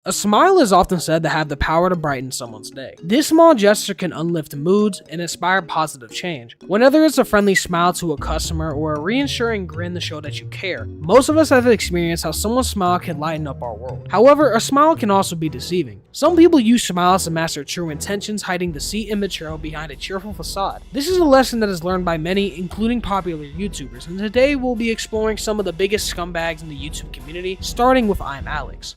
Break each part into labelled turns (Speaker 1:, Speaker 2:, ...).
Speaker 1: A smile is often said to have the power to brighten someone's day. This small gesture can uplift moods and inspire positive change. Whether it's a friendly smile to a customer or a reassuring grin to show that you care, most of us have experienced how someone's smile can lighten up our world. However, a smile can also be deceiving. Some people use smiles to mask their true intentions, hiding deceit and betrayal behind a cheerful facade. This is a lesson that is learned by many, including popular YouTubers, and today we'll be exploring some of the biggest scumbags in the YouTube community, starting with I'm Alex.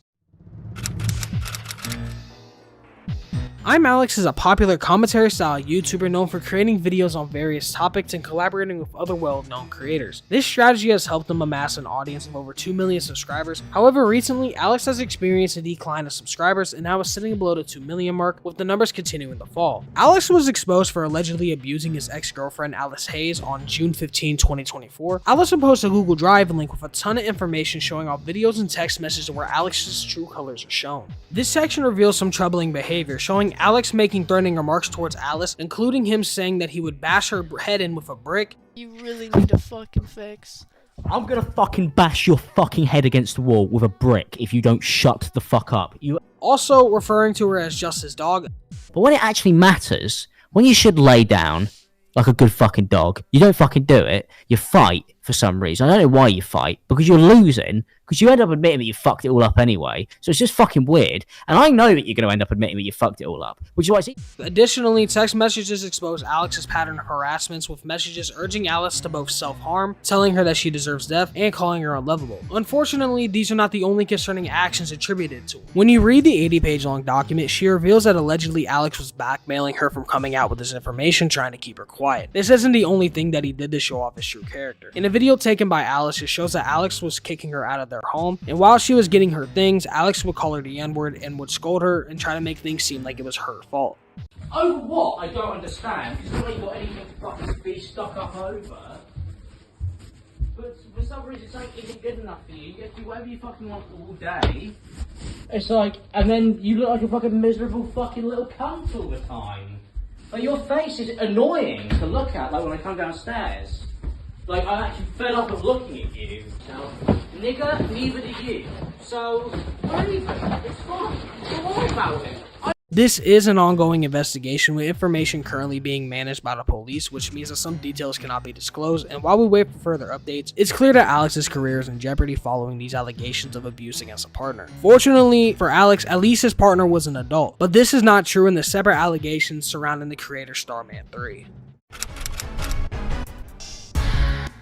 Speaker 1: I'm Alex is a popular commentary-style YouTuber known for creating videos on various topics and collaborating with other well-known creators. This strategy has helped him amass an audience of over 2 million subscribers. However, recently, Alex has experienced a decline of subscribers and now is sitting below the 2 million mark, with the numbers continuing to fall. Alex was exposed for allegedly abusing his ex-girlfriend Alice Hayes on June 15, 2024. Alex would post a Google Drive link with a ton of information showing off videos and text messages where Alex's true colors are shown. This section reveals some troubling behavior, showing Alex making threatening remarks towards Alice, including him saying that he would bash her head in with a brick.
Speaker 2: You really need a fucking fix.
Speaker 3: I'm gonna fucking bash your fucking head against the wall with a brick if you don't shut the fuck up.
Speaker 1: Also referring to her as just his dog.
Speaker 3: But when it actually matters, when you should lay down like a good fucking dog, you don't fucking do it. You fight for some reason. I don't know why you fight, because you're losing, because you end up admitting that you fucked it all up anyway. So it's just fucking weird. And I know that you're going to end up admitting that you fucked it all up, which is why
Speaker 1: Additionally, text messages expose Alex's pattern of harassments, with messages urging Alice to both self-harm, telling her that she deserves death, and calling her unlovable. Unfortunately, these are not the only concerning actions attributed to her. When you read the 80-page long document, she reveals that allegedly Alex was blackmailing her from coming out with this information, trying to keep her quiet. This isn't the only thing that he did to show off his true character. In a video taken by Alice, it shows that Alex was kicking her out of their home, and while she was getting her things, Alex would call her the N-word and would scold her and try to make things seem like it was her fault.
Speaker 4: Over what? I don't understand, because you ain't got anything to fucking be stuck up over. But for some reason, something isn't good enough for you. You get to do whatever you fucking want all day. It's like, and then you look like a fucking miserable fucking little cunt all the time. Like, your face is annoying to look at, like when I come downstairs. Like, I'm actually fed up of looking at you. So, nigga, neither do you. So, don't even. It's fine. Don't worry about it.
Speaker 1: This is an ongoing investigation, with information currently being managed by the police, which means that some details cannot be disclosed, and while we wait for further updates, it's clear that Alex's career is in jeopardy following these allegations of abuse against a partner. Fortunately for Alex, at least his partner was an adult, but this is not true in the separate allegations surrounding the creator Starman 3.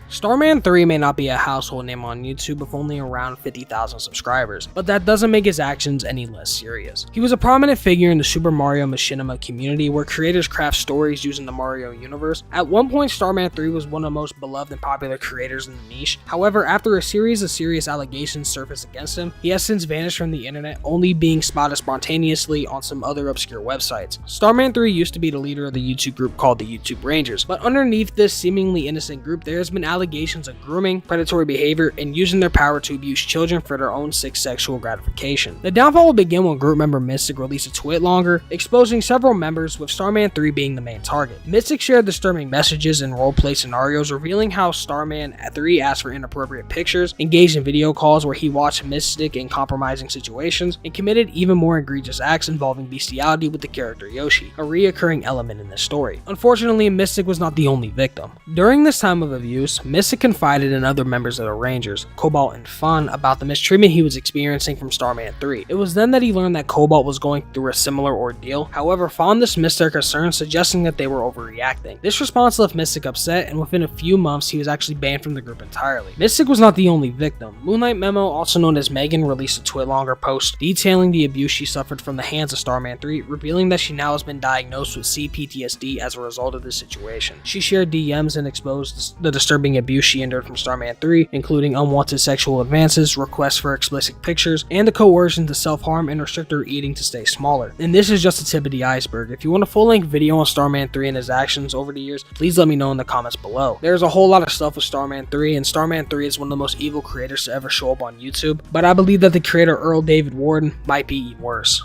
Speaker 1: Starman 3 may not be a household name on YouTube with only around 50,000 subscribers, but that doesn't make his actions any less serious. He was a prominent figure in the Super Mario Machinima community, where creators craft stories using the Mario universe. At one point, Starman 3 was one of the most beloved and popular creators in the niche. However, after a series of serious allegations surfaced against him, he has since vanished from the internet, only being spotted spontaneously on some other obscure websites. Starman 3 used to be the leader of the YouTube group called the YouTube Rangers, but underneath this seemingly innocent group, there has been allegations of grooming, predatory behavior, and using their power to abuse children for their own sick sexual gratification. The downfall will begin when group member Mystic released a tweet longer, exposing several members, with Starman 3 being the main target. Mystic shared disturbing messages and roleplay scenarios, revealing how Starman 3 asked for inappropriate pictures, engaged in video calls where he watched Mystic in compromising situations, and committed even more egregious acts involving bestiality with the character Yoshi, a reoccurring element in this story. Unfortunately, Mystic was not the only victim. During this time of abuse, Mystic confided in other members of the Rangers, Cobalt and Fun, about the mistreatment he was experiencing from Starman 3. It was then that he learned that Cobalt was going through a similar ordeal. However, Fun dismissed their concerns, suggesting that they were overreacting. This response left Mystic upset, and within a few months, he was actually banned from the group entirely. Mystic was not the only victim. Moonlight Memo, also known as Megan, released a tweet-longer post detailing the abuse she suffered from the hands of Starman 3, revealing that she now has been diagnosed with CPTSD as a result of this situation. She shared DMs and exposed the disturbing abuse she endured from Starman 3, including unwanted sexual advances, requests for explicit pictures, and the coercion to self-harm and restrict her eating to stay smaller. And this is just the tip of the iceberg. If you want a full-length video on Starman 3 and his actions over the years, please let me know in the comments below. There's a whole lot of stuff with Starman 3, and Starman 3 is one of the most evil creators to ever show up on YouTube, but I believe that the creator Earl Warden might be even worse.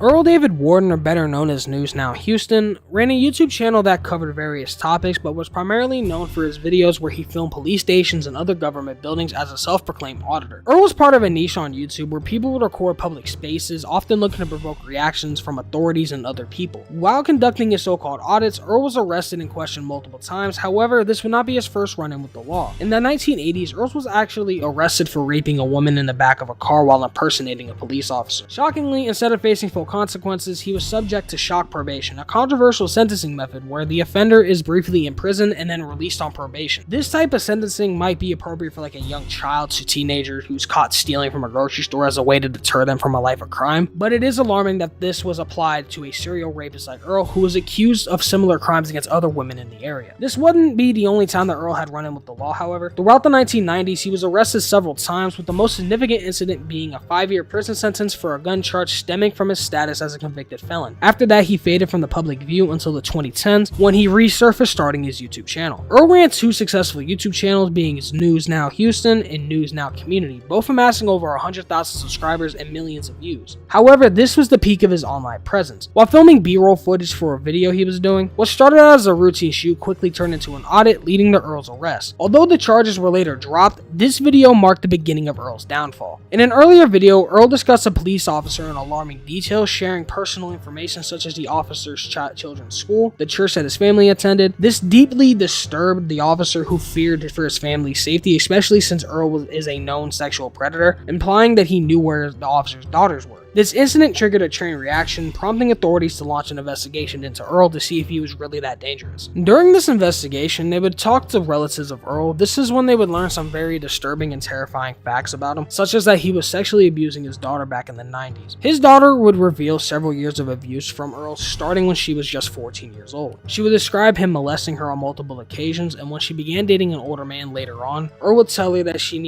Speaker 1: Earl David Warden, or better known as News Now Houston, ran a YouTube channel that covered various topics but was primarily known for his videos where he filmed police stations and other government buildings as a self-proclaimed auditor. Earl was part of a niche on YouTube where people would record public spaces, often looking to provoke reactions from authorities and other people. While conducting his so-called audits, Earl was arrested and questioned multiple times. However, this would not be his first run-in with the law. In the 1980s, Earl was actually arrested for raping a woman in the back of a car while impersonating a police officer. Shockingly, instead of facing full consequences, he was subject to shock probation, a controversial sentencing method where the offender is briefly imprisoned and then released on probation. This type of sentencing might be appropriate for like a young child to teenager who's caught stealing from a grocery store as a way to deter them from a life of crime, but it is alarming that this was applied to a serial rapist like Earl, who was accused of similar crimes against other women in the area. This wouldn't be the only time that Earl had run in with the law, however. Throughout the 1990s, he was arrested several times, with the most significant incident being a 5-year prison sentence for a gun charge stemming from his status as a convicted felon. After that, he faded from the public view until the 2010s when he resurfaced starting his YouTube channel. Earl ran 2 successful YouTube channels, being his News Now Houston and News Now Community, both amassing over 100,000 subscribers and millions of views. However, this was the peak of his online presence. While filming B-roll footage for a video he was doing, what started out as a routine shoot quickly turned into an audit, leading to Earl's arrest. Although the charges were later dropped, this video marked the beginning of Earl's downfall. In an earlier video, Earl discussed a police officer in alarming detail, sharing personal information such as the officer's children's school, the church that his family attended. This deeply disturbed the officer, who feared for his family's safety, especially since Earl is a known sexual predator, implying that he knew where the officer's daughters were. This incident triggered a chain reaction, prompting authorities to launch an investigation into Earl to see if he was really that dangerous. During this investigation, they would talk to relatives of Earl. This is when they would learn some very disturbing and terrifying facts about him, such as that he was sexually abusing his daughter back in the 90s. His daughter would reveal several years of abuse from Earl, starting when she was just 14 years old. She would describe him molesting her on multiple occasions, and when she began dating an older man later on, Earl would tell her that he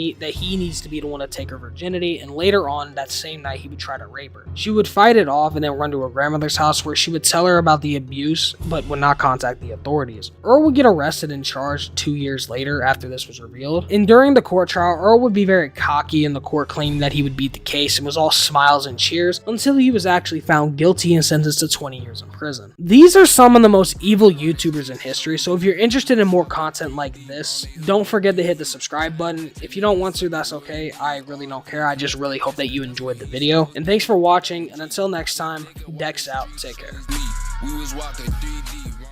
Speaker 1: needs to be the one to take her virginity, and later on that same night he would try to rape her. She would fight it off and then run to her grandmother's house, where she would tell her about the abuse but would not contact the authorities. Earl would get arrested and charged 2 years later after this was revealed. And during the court trial, Earl would be very cocky in the court, claiming that he would beat the case, and was all smiles and cheers until he was actually found guilty and sentenced to 20 years in prison. These are some of the most evil YouTubers in history, so if you're interested in more content like this, don't forget to hit the subscribe button. If you don't want to, that's okay. I really don't care. I just really hope that you enjoyed the video. And thanks for watching, and until next time, Dex out. Take care.
Speaker 5: We was walking 3D.